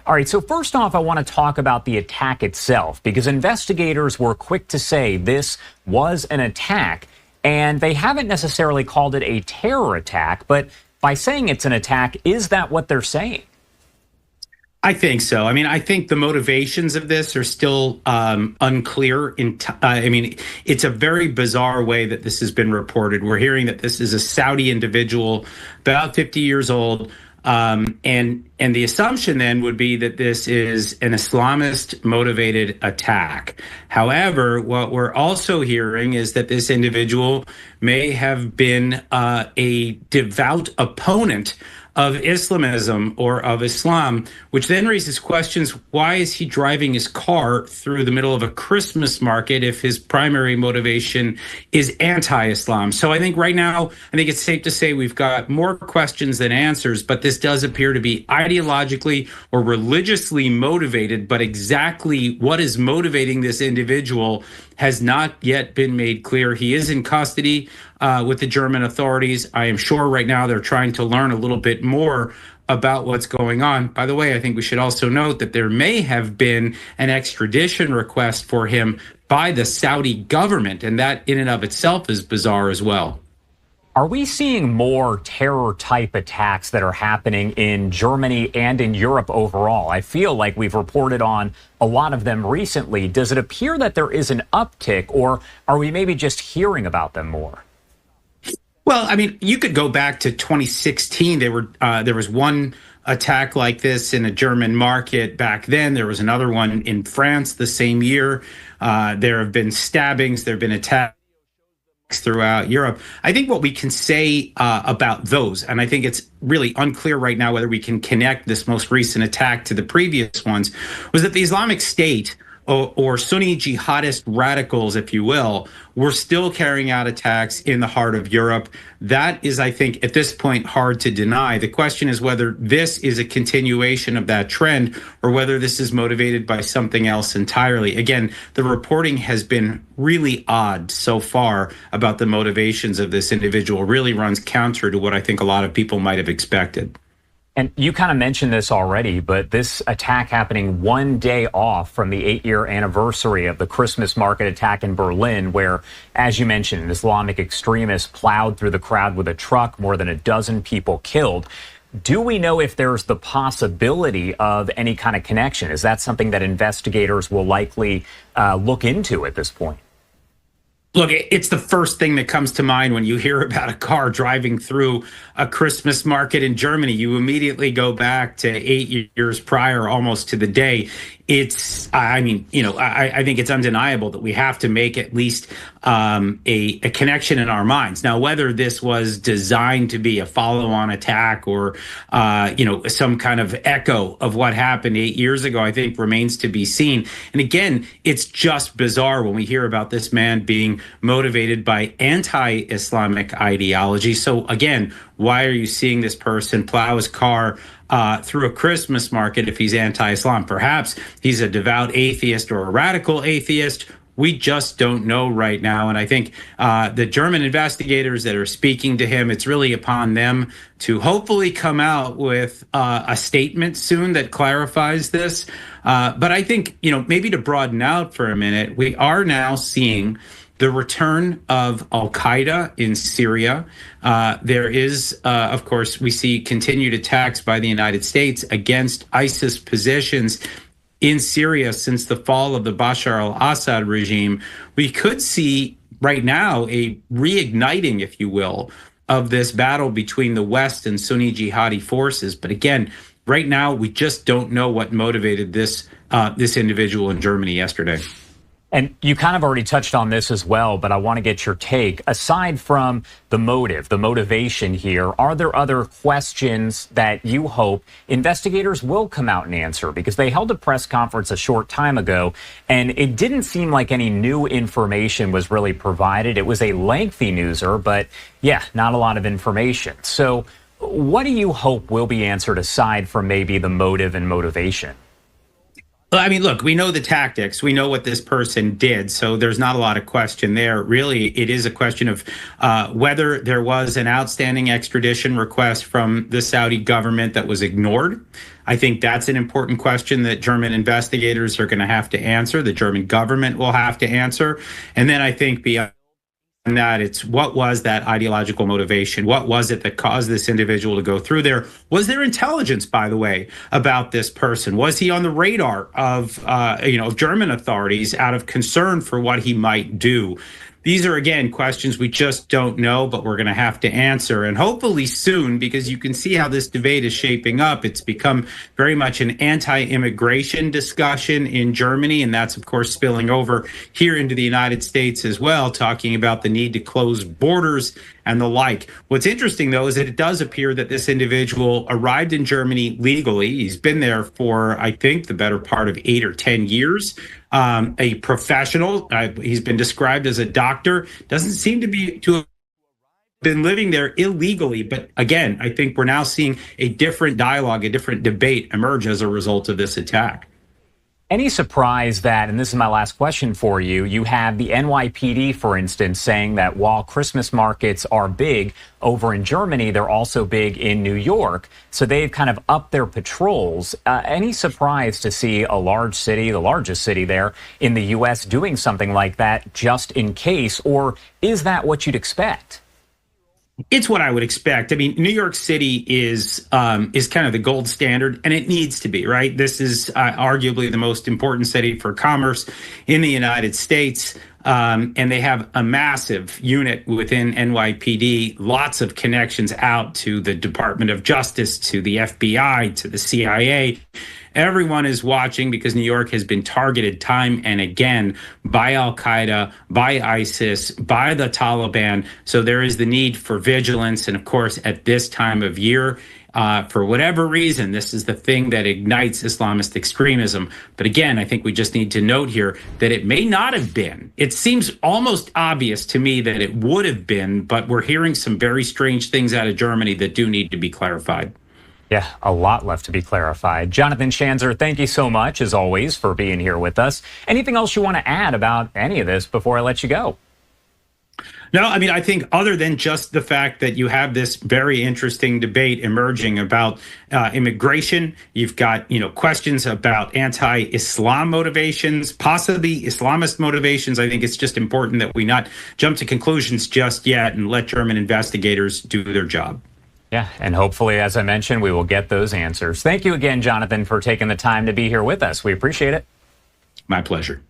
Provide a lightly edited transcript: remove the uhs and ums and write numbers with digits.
All right, so first off, I want to talk about the attack itself, because investigators were quick to say this was an attack, and they haven't necessarily called it a terror attack, but by saying it's an attack, is that what they're saying? I think so. I mean, I think the motivations of this are still unclear. I mean, it's a very bizarre way that this has been reported. We're hearing that this is a Saudi individual, about 50 years old, and the assumption then would be that this is an Islamist motivated attack. However, what we're also hearing is that this individual may have been a devout opponent of Islamism or of Islam, which then raises questions. Why is he driving his car through the middle of a Christmas market if his primary motivation is anti-Islam? So I think right now, I think it's safe to say we've got more questions than answers, but this does appear to be ideologically or religiously motivated, but exactly what is motivating this individual has not yet been made clear. He is in custody with the German authorities. I am sure right now they're trying to learn a little bit more about what's going on. By the way, I think we should also note that there may have been an extradition request for him by the Saudi government, and that in and of itself is bizarre as well. Are we seeing more terror-type attacks that are happening in Germany and in Europe overall? I feel like we've reported on a lot of them recently. Does it appear that there is an uptick, or are we maybe just hearing about them more? Well, I mean, you could go back to 2016. There was one attack like this in a German market back then. There was another one in France the same year. There have been stabbings. There have been attacks throughout Europe. I think what we can say about those, and I think it's really unclear right now whether we can connect this most recent attack to the previous ones, was that the Islamic State or Sunni jihadist radicals, if you will, were still carrying out attacks in the heart of Europe. That is, I think, at this point, hard to deny. The question is whether this is a continuation of that trend or whether this is motivated by something else entirely. Again, the reporting has been really odd so far about the motivations of this individual. Really runs counter to what I think a lot of people might have expected. And you kind of mentioned this already, but this attack happening one day off from the 8-year anniversary of the Christmas market attack in Berlin, where, as you mentioned, an Islamic extremist plowed through the crowd with a truck, more than a dozen people killed. Do we know if there's the possibility of any kind of connection? Is that something that investigators will likely look into at this point? Look, it's the first thing that comes to mind when you hear about a car driving through a Christmas market in Germany. You immediately go back to 8 years prior, almost to the day. I think it's undeniable that we have to make at least a connection in our minds. Now, whether this was designed to be a follow-on attack or, some kind of echo of what happened 8 years ago, I think remains to be seen. And again, it's just bizarre when we hear about this man being motivated by anti-Islamic ideology. So again, why are you seeing this person plow his car through a Christmas market if he's anti-Islam? Perhaps he's a devout atheist or a radical atheist. We just don't know right now. And I think the German investigators that are speaking to him, it's really upon them to hopefully come out with a statement soon that clarifies this. But I think, maybe to broaden out for a minute, we are now seeing the return of al-Qaeda in Syria. There is, of course, we see continued attacks by the United States against ISIS positions in Syria since the fall of the Bashar al-Assad regime. We could see right now a reigniting, if you will, of this battle between the West and Sunni jihadi forces. But again, right now, we just don't know what motivated this individual in Germany yesterday. And you kind of already touched on this as well, but I want to get your take. Aside from the motive, the motivation here, are there other questions that you hope investigators will come out and answer? Because they held a press conference a short time ago, and it didn't seem like any new information was really provided. It was a lengthy newser, but yeah, not a lot of information. So what do you hope will be answered aside from maybe the motive and motivation? Well, I mean, look, we know the tactics. We know what this person did. So there's not a lot of question there. Really, it is a question of whether there was an outstanding extradition request from the Saudi government that was ignored. I think that's an important question that German investigators are going to have to answer. The German government will have to answer. And then I think beyond that, it's what was that ideological motivation? What was it that caused this individual to go through there? Was there intelligence, by the way, about this person? Was he on the radar of German authorities out of concern for what he might do? These are, again, questions we just don't know, but we're going to have to answer, and hopefully soon, because you can see how this debate is shaping up. It's become very much an anti-immigration discussion in Germany, and that's, of course, spilling over here into the United States as well, talking about the need to close borders and the like. What's interesting, though, is that it does appear that this individual arrived in Germany legally. He's been there for, I think, the better part of 8 or 10 years. A professional. He's been described as a doctor. Doesn't seem to have been living there illegally. But again, I think we're now seeing a different dialogue, a different debate emerge as a result of this attack. Any surprise that, and this is my last question for you, you have the NYPD, for instance, saying that while Christmas markets are big over in Germany, they're also big in New York. So they've kind of upped their patrols. Any surprise to see a large city, the largest city there in the U.S., doing something like that just in case? Or is that what you'd expect? It's what I would expect. I mean, New York City is kind of the gold standard, and it needs to be, right? This is arguably the most important city for commerce in the United States. And they have a massive unit within NYPD, lots of connections out to the Department of Justice, to the FBI, to the CIA. Everyone is watching because New York has been targeted time and again by Al-Qaeda, by ISIS, by the Taliban. So there is the need for vigilance. And of course, at this time of year, for whatever reason, this is the thing that ignites Islamist extremism. But again, I think we just need to note here that it may not have been. It seems almost obvious to me that it would have been, but we're hearing some very strange things out of Germany that do need to be clarified. Yeah, a lot left to be clarified. Jonathan Schanzer, thank you so much, as always, for being here with us. Anything else you want to add about any of this before I let you go? No, I mean, I think other than just the fact that you have this very interesting debate emerging about immigration, you've got, questions about anti-Islam motivations, possibly Islamist motivations. I think it's just important that we not jump to conclusions just yet and let German investigators do their job. Yeah, and hopefully, as I mentioned, we will get those answers. Thank you again, Jonathan, for taking the time to be here with us. We appreciate it. My pleasure.